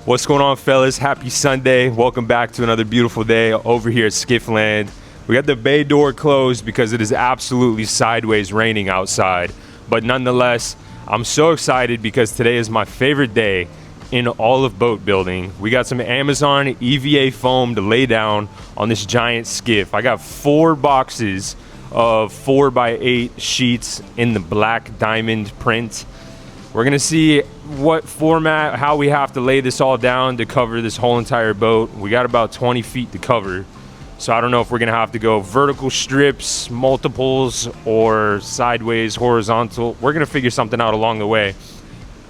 What's going on, fellas? Happy Sunday. Welcome back to another beautiful day over here at Skiff land. We got the bay door closed because it is absolutely sideways raining outside. But nonetheless, I'm so excited because today is my favorite day in all of boat building. We got some Amazon EVA foam to lay down on this giant skiff. I got 4 boxes of 4x8 sheets in the black diamond print. We're gonna see what format, how we have to lay this all down to cover this whole entire boat. We got about 20 feet to cover. So I don't know if we're gonna have to go vertical strips, multiples, or sideways, horizontal. We're gonna figure something out along the way.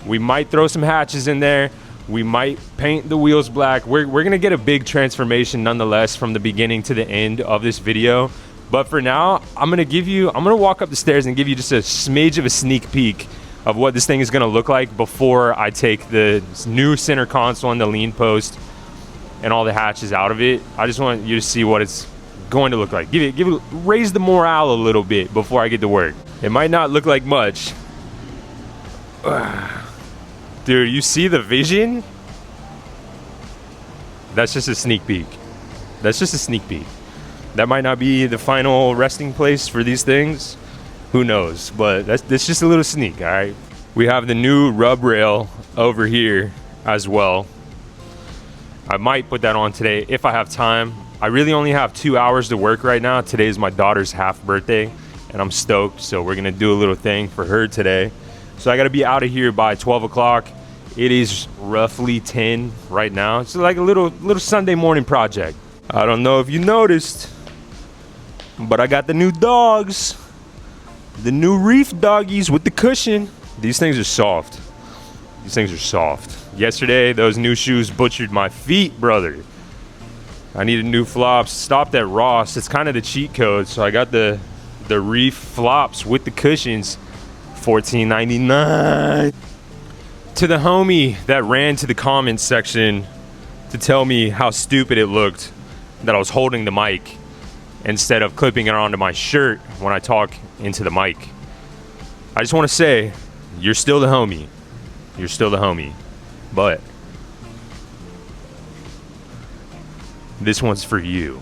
We might throw some hatches in there. We might paint the wheels black. We're gonna get a big transformation nonetheless from the beginning to the end of this video. But for now, I'm gonna walk up the stairs and give you just a smidge of a sneak peek of what this thing is gonna look like before I take the new center console and the lean post and all the hatches out of it. I just want you to see what it's going to look like. Raise the morale a little bit before I get to work. It might not look like much. Dude, you see the vision? That's just a sneak peek. That's just a sneak peek. That might not be the final resting place for these things. Who knows? But that's just a little sneak, all right? We have the new rub rail over here as well. I might put that on today if I have time. I really only have 2 hours to work right now. Today is my daughter's half birthday, and I'm stoked. So we're gonna do a little thing for her today. So I gotta be out of here by 12 o'clock. It is roughly 10 right now. It's like a little Sunday morning project. I don't know if you noticed, but I got the new dogs. The new reef doggies with the cushion. These things are soft. These things are soft. Yesterday, those new shoes butchered my feet, brother. I needed new flops. Stopped at Ross. It's kind of the cheat code. So I got the reef flops with the cushions. $14.99. To the homie that ran to the comments section to tell me how stupid it looked that I was holding the mic instead of clipping it onto my shirt when I talk into the mic. I just want to say, you're still the homie. You're still the homie. But this one's for you.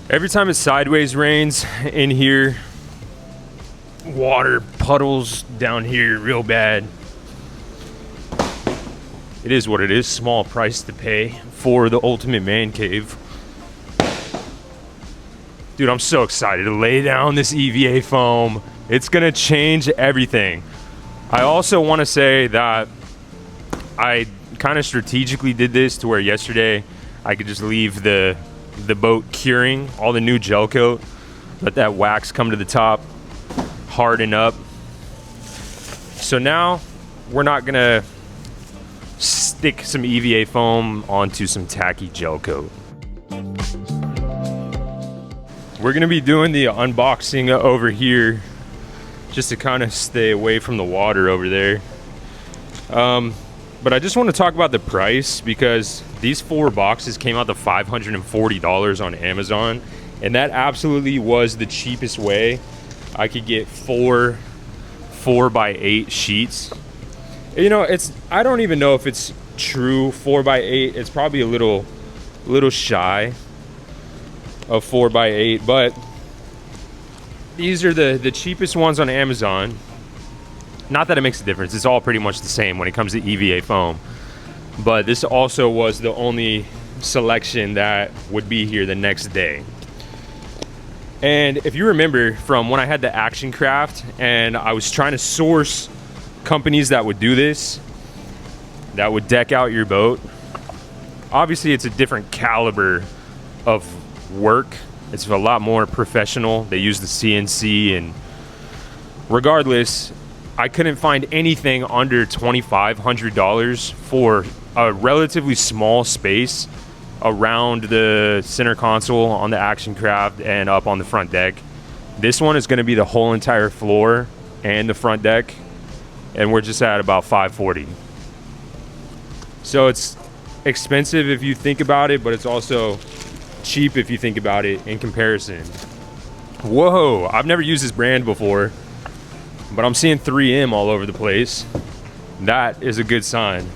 Every time it sideways rains in here, water puddles down here real bad. It is what it is. Small price to pay for the ultimate man cave. Dude, I'm so excited to lay down this EVA foam. It's gonna change everything. I also want to say that I kind of strategically did this to where yesterday I could just leave the boat curing, all the new gel coat, let that wax come to the top, harden up. So now we're not gonna stick some EVA foam onto some tacky gel coat. We're gonna be doing the unboxing over here just to kind of stay away from the water over there. But I just want to talk about the price because these 4 boxes came out to $540 on Amazon, and that absolutely was the cheapest way I could get 4 4x8 sheets. You know, I don't even know if it's true 4x8. It's probably a little shy of 4x8, but these are the cheapest ones on Amazon. Not that it makes a difference. It's all pretty much the same when it comes to EVA foam. But this also was the only selection that would be here the next day. And if you remember from when I had the Action Craft and I was trying to source companies that would do this, that would deck out your boat, obviously it's a different caliber of work. It's a lot more professional. They use the CNC, and regardless, I couldn't find anything under $2,500 for a relatively small space around the center console on the Action Craft and up on the front deck. This one is going to be the whole entire floor and the front deck, and we're just at about $540. So it's expensive if you think about it, but it's also cheap if you think about it in comparison. Whoa, I've never used this brand before, but I'm seeing 3M all over the place. That is a good sign.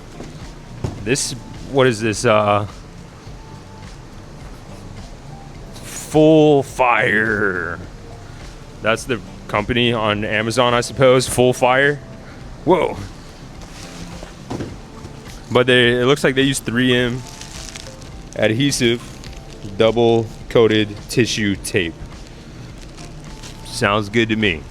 This what is this? Full Fire. That's the company on Amazon, I suppose. Full Fire. Whoa. But it looks like they use 3M adhesive, double coated tissue tape. Sounds good to me.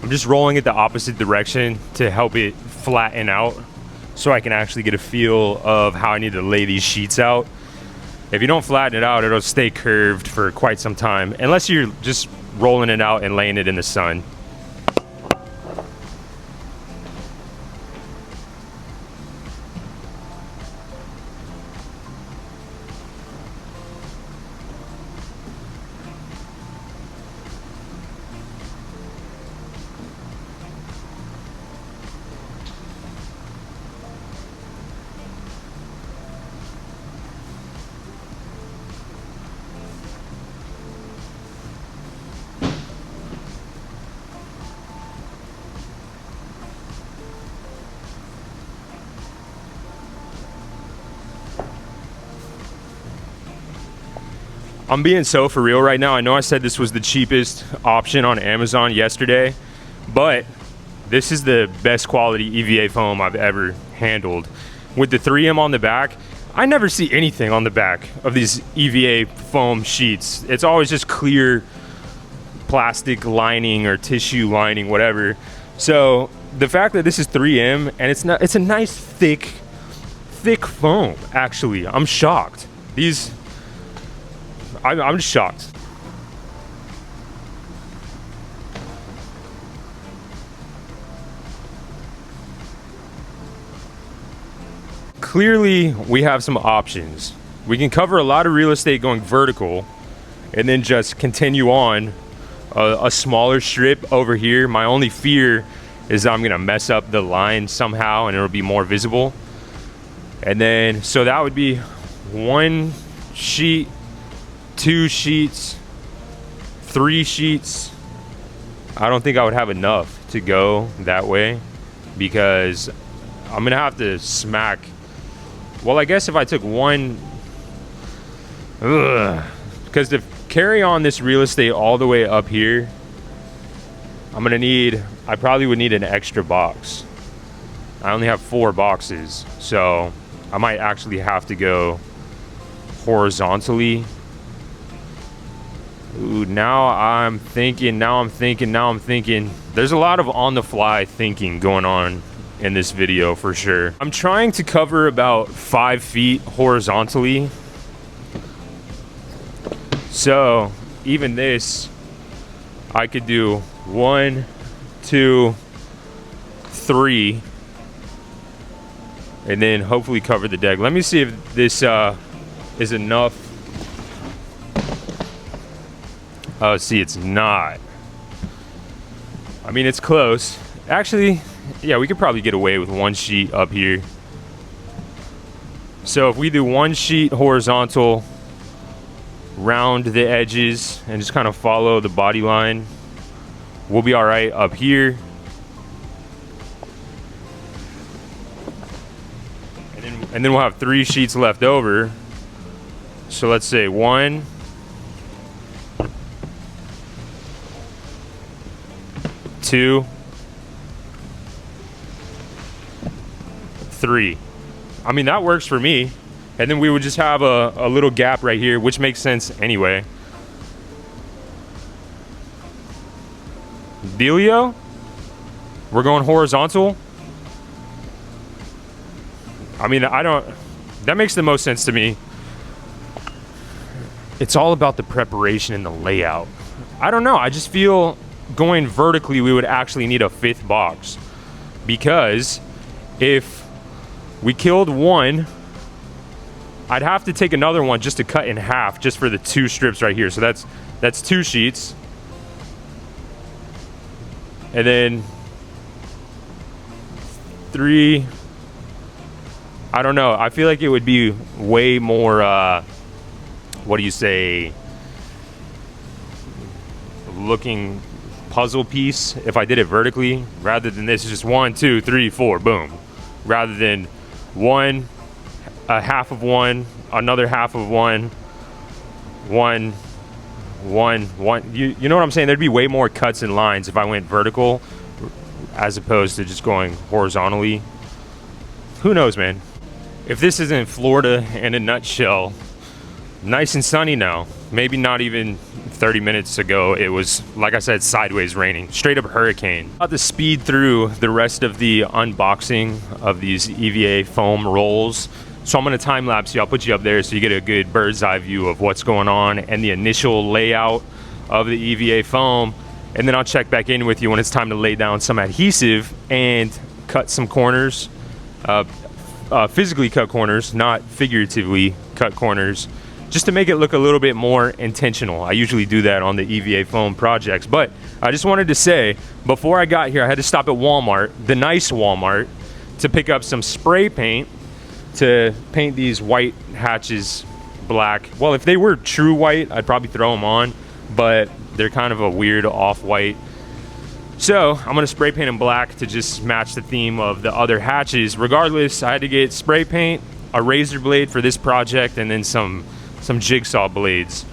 I'm just rolling it the opposite direction to help it flatten out so I can actually get a feel of how I need to lay these sheets out. If you don't flatten it out, it'll stay curved for quite some time, unless you're just rolling it out and laying it in the sun. I'm being so for real right now. I know I said this was the cheapest option on Amazon yesterday, but this is the best quality EVA foam I've ever handled. With the 3M on the back, I never see anything on the back of these EVA foam sheets. It's always just clear plastic lining or tissue lining, whatever. So the fact that this is 3M and it's a nice thick foam, actually. I'm shocked. I'm just shocked. Clearly, we have some options. We can cover a lot of real estate going vertical and then just continue on a smaller strip over here. My only fear is that I'm gonna mess up the line somehow and it'll be more visible. And then, so that would be 1 sheet, 2 sheets, 3 sheets. I don't think I would have enough to go that way because I'm gonna have to smack. Well, I guess if I took 1, because to carry on this real estate all the way up here, I probably would need an extra box. I only have 4 boxes, so I might actually have to go horizontally. Ooh, now I'm thinking. There's a lot of on the fly thinking going on in this video for sure. I'm trying to cover about 5 feet horizontally. So even this, I could do 1, 2, 3, and then hopefully cover the deck. Let me see if this is enough. Oh, see, it's not. I mean, it's close. Actually, yeah, we could probably get away with 1 sheet up here. So if we do 1 sheet horizontal, round the edges, and just kind of follow the body line, we'll be all right up here. And then we'll have 3 sheets left over. So let's say 1, 2, 3. I mean, that works for me. And then we would just have a little gap right here, which makes sense anyway. Dealio? We're going horizontal? I mean, that makes the most sense to me. It's all about the preparation and the layout. I don't know, I just feel going vertically, we would actually need a 5th box. Because if we killed 1, I'd have to take another one just to cut in half, just for the 2 strips right here. So that's 2 sheets. And then 3. I don't know. I feel like it would be way more, what do you say, looking puzzle piece if I did it vertically, rather than this is just 1, 2, 3, 4, boom. Rather than 1, a half of 1, another half of 1, 1, 1, 1. You know what I'm saying? There'd be way more cuts and lines if I went vertical as opposed to just going horizontally. Who knows, man? If this isn't Florida in a nutshell, nice and sunny now. Maybe not even 30 minutes ago, it was, like I said, sideways raining. Straight up hurricane. About to speed through the rest of the unboxing of these EVA foam rolls. So I'm gonna time lapse you. I'll put you up there so you get a good bird's eye view of what's going on and the initial layout of the EVA foam. And then I'll check back in with you when it's time to lay down some adhesive and cut some corners. Physically cut corners, not figuratively cut corners, just to make it look a little bit more intentional. I usually do that on the EVA foam projects, but I just wanted to say, before I got here, I had to stop at Walmart, the nice Walmart, to pick up some spray paint to paint these white hatches black. Well, if they were true white, I'd probably throw them on, but they're kind of a weird off-white. So I'm gonna spray paint them black to just match the theme of the other hatches. Regardless, I had to get spray paint, a razor blade for this project, and then some jigsaw blades.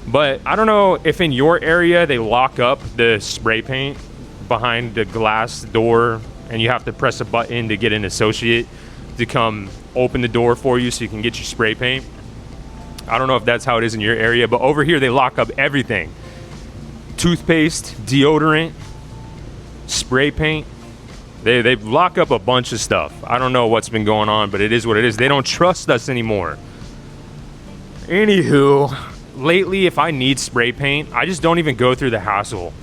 But I don't know if in your area they lock up the spray paint behind the glass door and you have to press a button to get an associate to come open the door for you so you can get your spray paint. I don't know if that's how it is in your area, but over here they lock up everything. Toothpaste, deodorant, spray paint. They lock up a bunch of stuff. I don't know what's been going on, but it is what it is. They don't trust us anymore. Anywho, lately if I need spray paint, I just don't even go through the hassle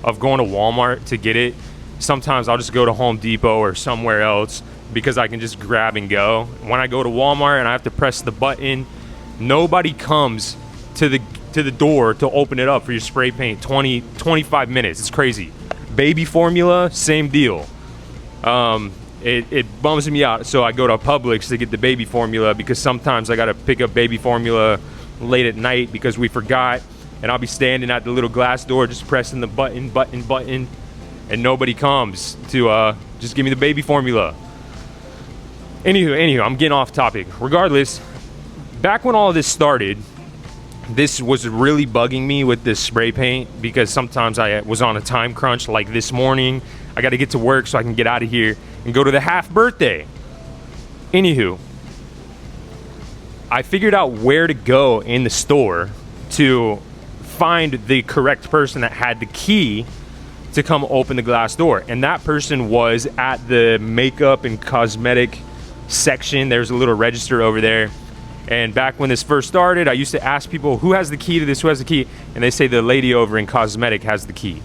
of going to Walmart to get it. Sometimes I'll just go to Home Depot or somewhere else because I can just grab and go. When I go to Walmart and I have to press the button, nobody comes to the door to open it up for your spray paint. 25 minutes. It's crazy. Baby formula, same deal. It bums me out, so I go to Publix to get the baby formula because sometimes I gotta pick up baby formula late at night because we forgot, and I'll be standing at the little glass door just pressing the button, and nobody comes to just give me the baby formula. Anywho, I'm getting off topic. Regardless, back when all of this started, this was really bugging me with this spray paint because sometimes I was on a time crunch, like this morning. I got to get to work so I can get out of here and go to the half birthday. Anywho, I figured out where to go in the store to find the correct person that had the key to come open the glass door. And that person was at the makeup and cosmetic section. There's a little register over there. And back when this first started, I used to ask people, who has the key to this, who has the key? And they say the lady over in cosmetic has the key.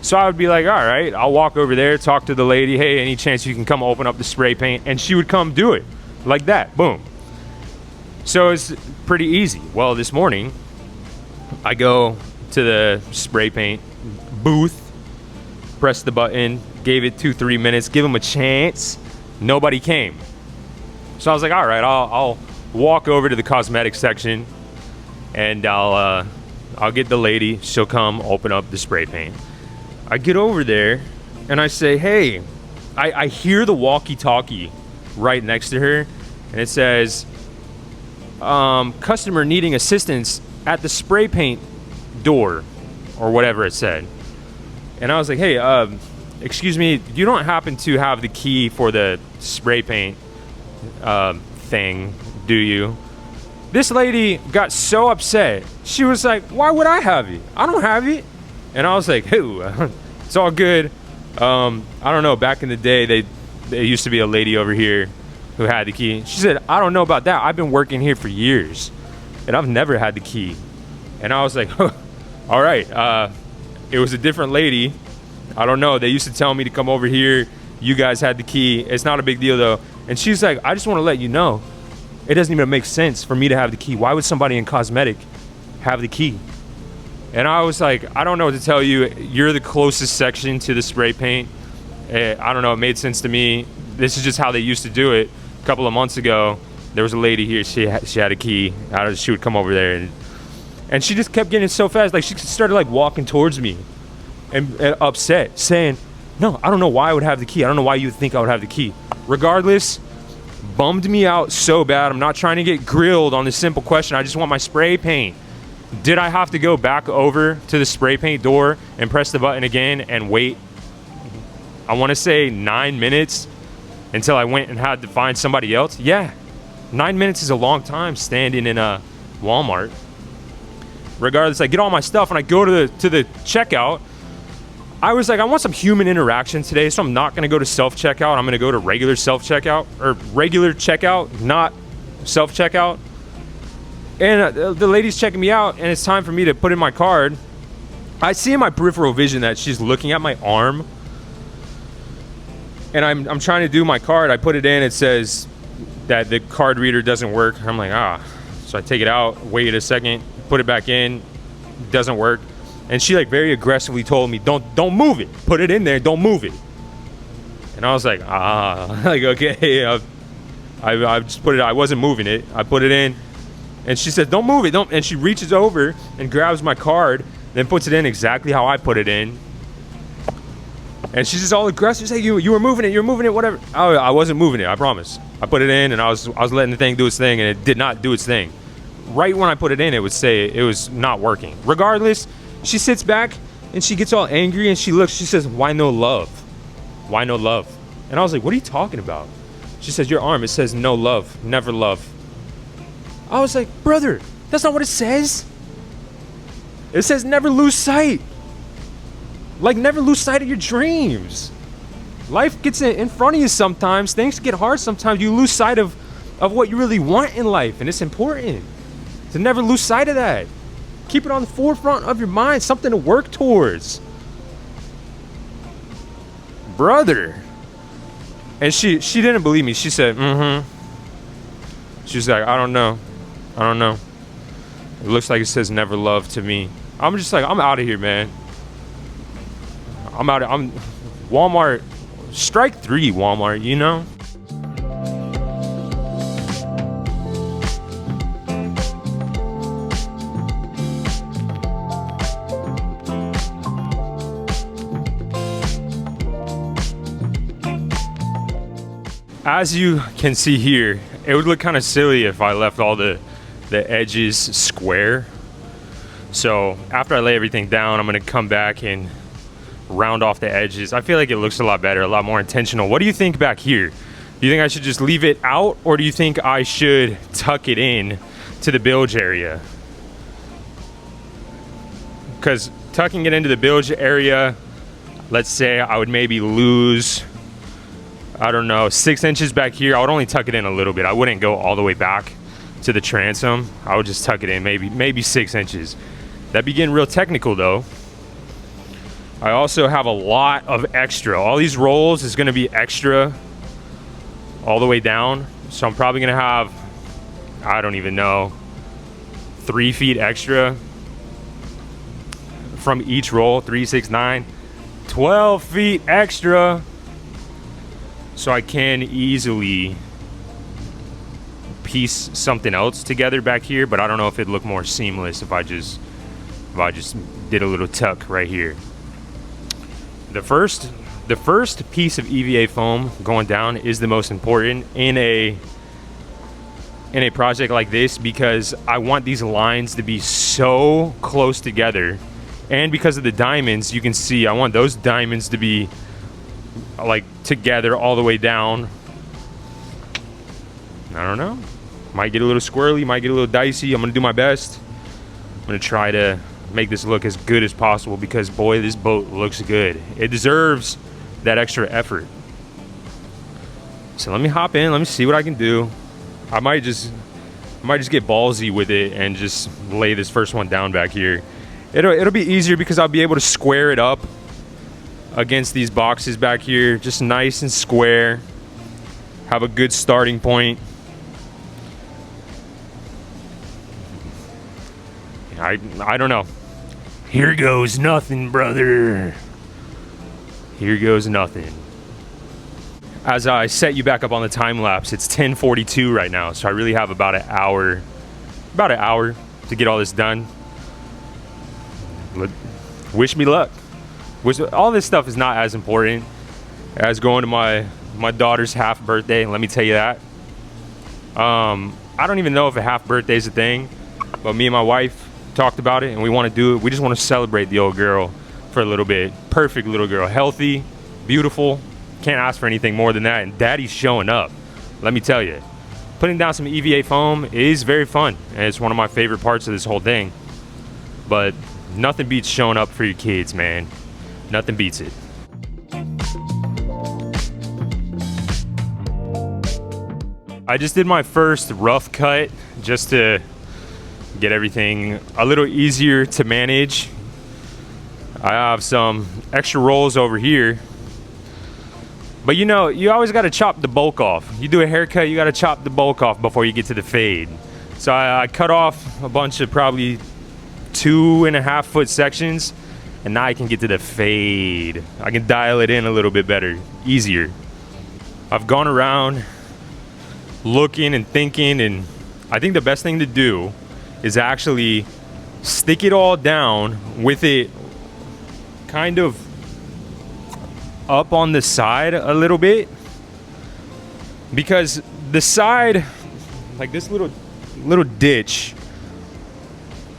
So I would be like, all right, I'll walk over there, talk to the lady. Hey, any chance you can come open up the spray paint? And she would come do it like that, boom. So it's pretty easy. Well, this morning I go to the spray paint booth, press the button, gave it 2-3 minutes, give them a chance. Nobody came. So I was like, all right, I'll walk over to the cosmetic section, and I'll get the lady. She'll come open up the spray paint. I get over there and I say, hey, I hear the walkie-talkie right next to her, and it says, customer needing assistance at the spray paint door, or whatever it said. And I was like, hey, excuse me, you don't happen to have the key for the spray paint thing, do you? This lady got so upset. She was like, why would I have it? I don't have it. And I was like, who? It's all good. I don't know, back in the day, there used to be a lady over here who had the key. She said, I don't know about that. I've been working here for years, and I've never had the key. And I was like, all right. It was a different lady. I don't know. They used to tell me to come over here. You guys had the key. It's not a big deal, though. And she's like, I just want to let you know, it doesn't even make sense for me to have the key. Why would somebody in cosmetic have the key? And I was like, I don't know what to tell you. You're the closest section to the spray paint. I don't know. It made sense to me. This is just how they used to do it. A couple of months ago, there was a lady here. She had a key. She would come over there, and she just kept getting so fast. Like, she started like walking towards me and upset, saying, no, I don't know why I would have the key. I don't know why you would think I would have the key. Regardless, bummed me out so bad. I'm not trying to get grilled on this simple question. I just want my spray paint. Did I have to go back over to the spray paint door and press the button again and wait, I want to say 9 minutes until I went and had to find somebody else? Yeah, 9 minutes is a long time standing in a Walmart. Regardless, I get all my stuff and I go to the checkout. I was like, I want some human interaction today, so I'm not going to go to self-checkout. I'm going to go to regular self-checkout, or regular checkout, not self-checkout. And the lady's checking me out, and it's time for me to put in my card. I see in my peripheral vision that she's looking at my arm, and I'm trying to do my card. I put it in. It says that the card reader doesn't work. I'm like, so I take it out, wait a second, put it back in, doesn't work. And she like very aggressively told me, don't move it, put it in there, don't move it. And I was like, like, okay. I just put it, I wasn't moving it, I put it in. And she said, don't move it, don't. And she reaches over and grabs my card, then puts it in exactly how I put it in. And she's just all aggressive. She's like, you were moving it, whatever. I wasn't moving it, I promise. I put it in, and I was letting the thing do its thing, and it did not do its thing. Right when I put it in, it would say it was not working. Regardless, she sits back, and she gets all angry, and she looks, she says, why no love? Why no love? And I was like, what are you talking about? She says, your arm, it says no love, never love. I was like, brother, that's not what it says. It says never lose sight. Like, never lose sight of your dreams. Life gets in front of you sometimes. Things get hard sometimes. You lose sight of what you really want in life, and it's important to never lose sight of that. Keep it on the forefront of your mind, something to work towards. Brother. And she didn't believe me. She said, She's like, I don't know. It looks like it says never love to me. I'm just like, I'm out of here, man. I'm Walmart. Strike 3, Walmart, you know? As you can see here, it would look kind of silly if I left all the edges square. So after I lay everything down, I'm gonna come back and round off the edges. I feel like it looks a lot better, a lot more intentional. What do you think back here? Do you think I should just leave it out, or do you think I should tuck it in to the bilge area? Because tucking it into the bilge area, let's say I would maybe lose, I don't know, 6 inches back here. I would only tuck it in a little bit. I wouldn't go all the way back to the transom. I would just tuck it in maybe 6 inches. That'd be getting real technical though. I also have a lot of extra. All these rolls is gonna be extra all the way down. So I'm probably gonna have, I don't even know, 3 feet extra from each roll. 3, 6, 9, 12 feet extra. So I can easily piece something else together back here, but I don't know if it'd look more seamless if I just did a little tuck right here. The first piece of EVA foam going down is the most important in a project like this, because I want these lines to be so close together, and because of the diamonds, you can see I want those diamonds to be like together all the way down. I don't know, might get a little squirrely, might get a little dicey. I'm gonna do my best. I'm gonna try to make this look as good as possible, because boy, this boat looks good. It deserves that extra effort. So let me hop in, let me see what I can do. I might just get ballsy with it and just lay this first one down back here. It'll be easier because I'll be able to square it up against these boxes back here, just nice and square. Have a good starting point. I don't know. Here goes nothing, brother. Here goes nothing. As I set you back up on the time lapse, it's 10:42 right now, so I really have about an hour to get all this done. Wish me luck. All this stuff is not as important as going to my daughter's half birthday, let me tell you that. I don't even know if a half birthday is a thing, but me and my wife talked about it and we want to do it. We just want to celebrate the old girl for a little bit. Perfect little girl, healthy, beautiful. Can't ask for anything more than that, and daddy's showing up. Let me tell you, putting down some EVA foam is very fun, and it's one of my favorite parts of this whole thing. But nothing beats showing up for your kids, man. Nothing beats it. I just did my first rough cut just to get everything a little easier to manage. I have some extra rolls over here, but you know, you always got to chop the bulk off. You do a haircut, you got to chop the bulk off before you get to the fade. So I cut off a bunch of probably 2.5 foot sections, and now I can get to the fade. I can dial it in a little bit better, easier. I've gone around looking and thinking, and I think the best thing to do is actually stick it all down with it kind of up on the side a little bit, because the side, like this little ditch,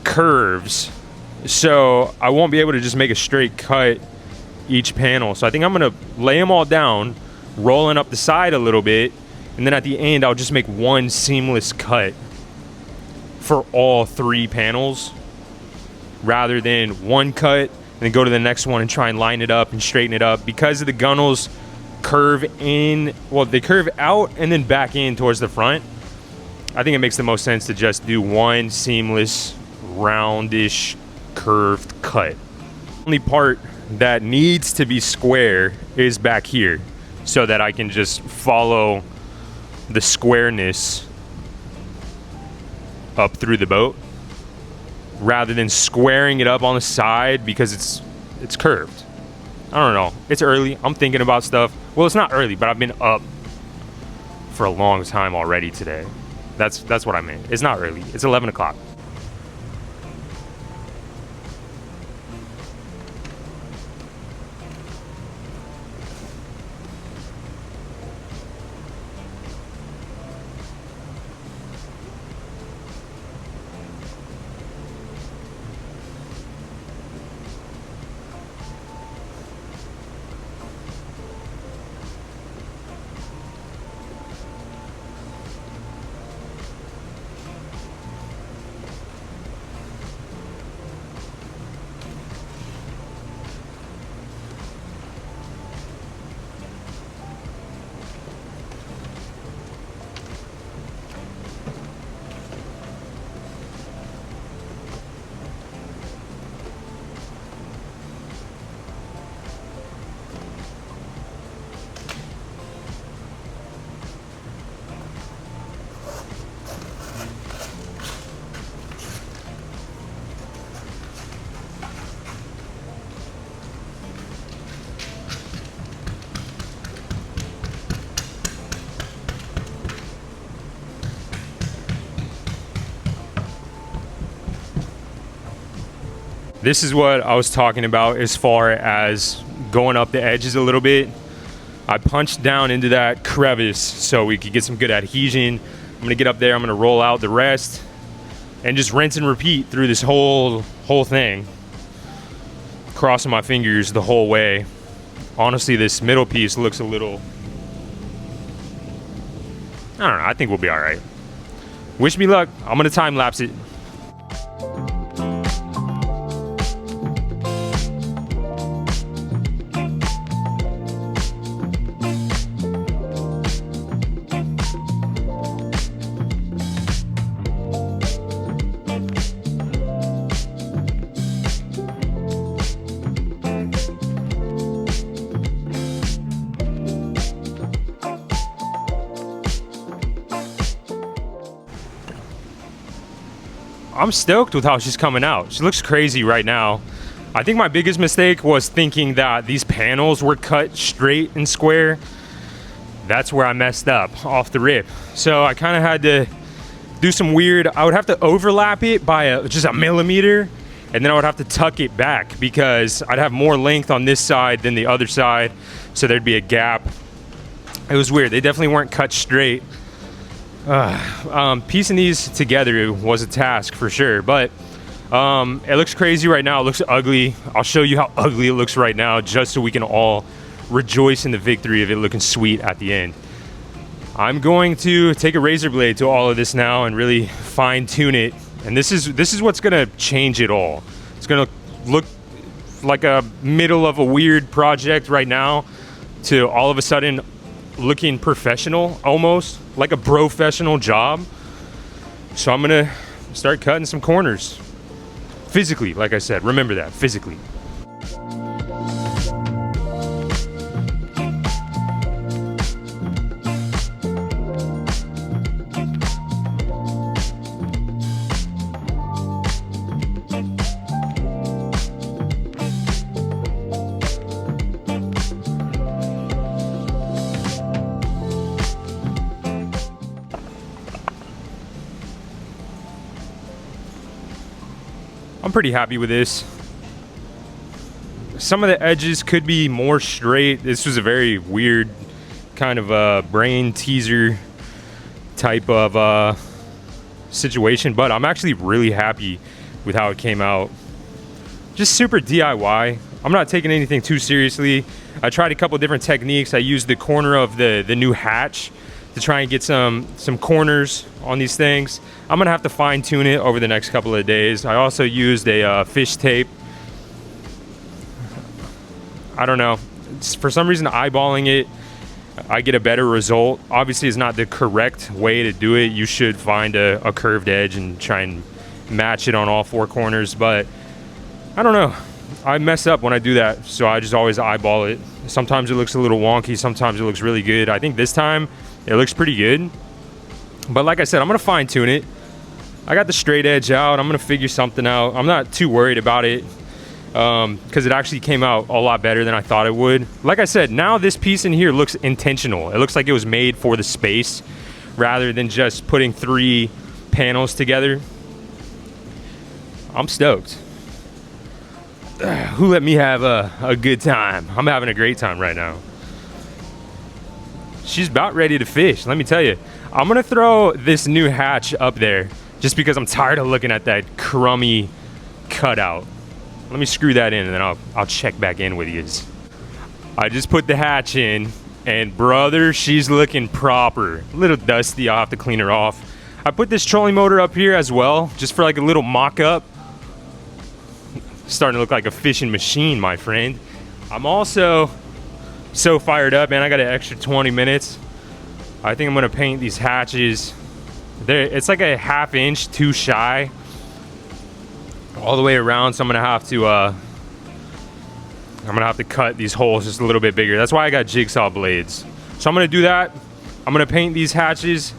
curves, so I won't be able to just make a straight cut each panel. So I think I'm gonna lay them all down, rolling up the side a little bit, and then at the end I'll just make one seamless cut for all 3 panels, rather than one cut and then go to the next one and try and line it up and straighten it up. Because of the gunnels curve in, well, they curve out and then back in towards the front, I think it makes the most sense to just do one seamless, roundish, curved cut. The only part that needs to be square is back here, so that I can just follow the squareness up through the boat, rather than squaring it up on the side because it's curved. I don't know. It's early. I'm thinking about stuff. Well, it's not early, but I've been up for a long time already today. That's what I meant. It's not early. It's 11 o'clock. This is what I was talking about as far as going up the edges a little bit. I punched down into that crevice so we could get some good adhesion. I'm gonna get up there, I'm gonna roll out the rest and just rinse and repeat through this whole thing. Crossing my fingers the whole way. Honestly, this middle piece looks a little, I don't know, I think we'll be all right. Wish me luck. I'm gonna time lapse it. I'm stoked with how she's coming out. She looks crazy right now. I think my biggest mistake was thinking that these panels were cut straight and square. That's where I messed up off the rip. So I kind of had to do some weird, I would have to overlap it by just a millimeter, and then I would have to tuck it back because I'd have more length on this side than the other side, so there'd be a gap. It was weird. They definitely weren't cut straight. Piecing these together was a task for sure, but it looks crazy right now. It looks ugly. I'll show you how ugly it looks right now just so we can all rejoice in the victory of it looking sweet at the end. I'm going to take a razor blade to all of this now and really fine tune it, and this is what's gonna change it all. It's gonna look like a middle of a weird project right now to all of a sudden looking professional, almost like a professional job. So I'm gonna start cutting some corners physically, like I said. Remember that, physically. I'm pretty happy with this. Some of the edges could be more straight. This was a very weird kind of brain teaser type of situation, but I'm actually really happy with how it came out. Just super DIY. I'm not taking anything too seriously. I tried a couple different techniques. I used the corner of the new hatch to try and get some corners on these things. I'm gonna have to fine tune it over the next couple of days. I also used a fish tape. I don't know, for some reason eyeballing it, I get a better result. Obviously it's not the correct way to do it. You should find a curved edge and try and match it on all four corners, but I don't know. I mess up when I do that, so I just always eyeball it. Sometimes it looks a little wonky, sometimes it looks really good. I think this time it looks pretty good. But like I said, I'm gonna fine tune it. I got the straight edge out. I'm gonna figure something out. I'm not too worried about it because it actually came out a lot better than I thought it would. Like I said, now this piece in here looks intentional. It looks like it was made for the space rather than just putting 3 panels together. I'm stoked. Who let me have a good time? I'm having a great time right now. She's about ready to fish, let me tell you. I'm gonna throw this new hatch up there just because I'm tired of looking at that crummy cutout. Let me screw that in and then I'll check back in with you. I just put the hatch in and brother, she's looking proper. A little dusty, I'll have to clean her off. I put this trolling motor up here as well, just for like a little mock-up. Starting to look like a fishing machine, my friend. I'm also so fired up, man. I got an extra 20 minutes. I think I'm gonna paint these hatches. It's like a 1/2 inch too shy all the way around, so I'm gonna have to cut these holes just a little bit bigger. That's why I got jigsaw blades. So I'm gonna do that. I'm gonna paint these hatches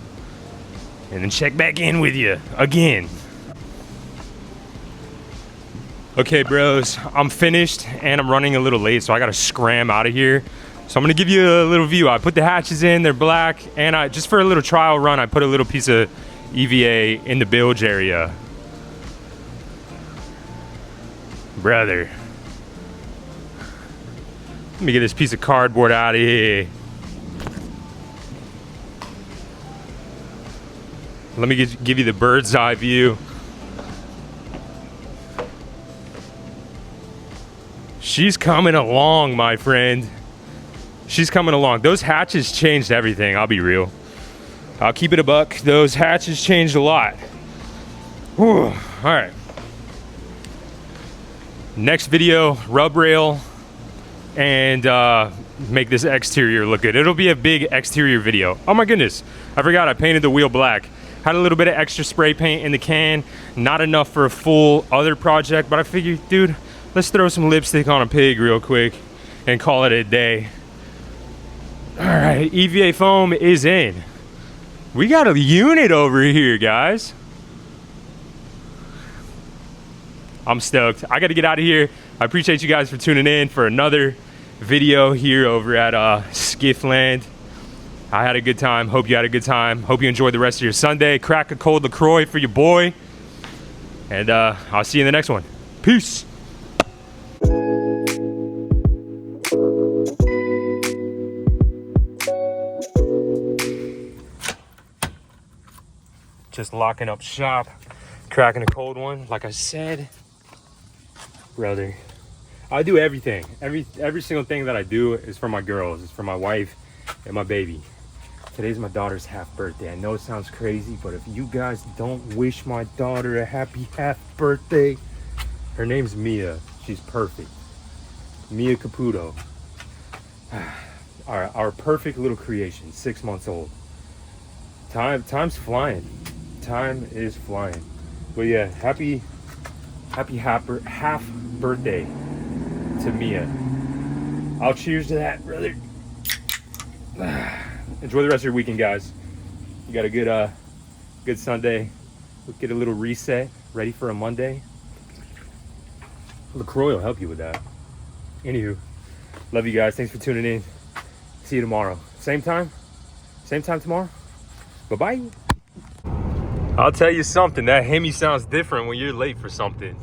and then check back in with you again. Okay, bros, I'm finished and I'm running a little late, so I gotta scram out of here. So I'm gonna give you a little view. I put the hatches in, they're black, and I just for a little trial run, I put a little piece of EVA in the bilge area. Brother. Let me get this piece of cardboard out of here. Let me give you the bird's eye view. She's coming along, my friend. She's coming along. Those hatches changed everything, I'll be real. I'll keep it a buck. Those hatches changed a lot. Whew. All right. Next video, rub rail and make this exterior look good. It'll be a big exterior video. Oh my goodness, I forgot I painted the wheel black. Had a little bit of extra spray paint in the can. Not enough for a full other project, but I figured, dude, let's throw some lipstick on a pig real quick and call it a day. All right, EVA foam is in. We got a unit over here, guys. I'm stoked. I got to get out of here. I appreciate you guys for tuning in for another video here over at Skiff Land. I had a good time. Hope you had a good time. Hope you enjoyed the rest of your Sunday. Crack a cold LaCroix for your boy. And I'll see you in the next one. Peace. Just locking up shop. Cracking a cold one, like I said. Brother, I do everything. Every single thing that I do is for my girls. It's for my wife and my baby. Today's my daughter's half birthday. I know it sounds crazy, but if you guys don't wish my daughter a happy half birthday, her name's Mia. She's perfect. Mia Caputo. Our perfect little creation, 6 months old. Time's flying. Time is flying. But yeah, happy half birthday to Mia. I'll cheers to that, brother. Enjoy the rest of your weekend, guys. You got a good Sunday. We'll get a little reset, ready for a Monday. LaCroix will help you with that. Anywho, love you guys. Thanks for tuning in. See you tomorrow. Same time tomorrow. Bye-bye. I'll tell you something, that Hemi sounds different when you're late for something.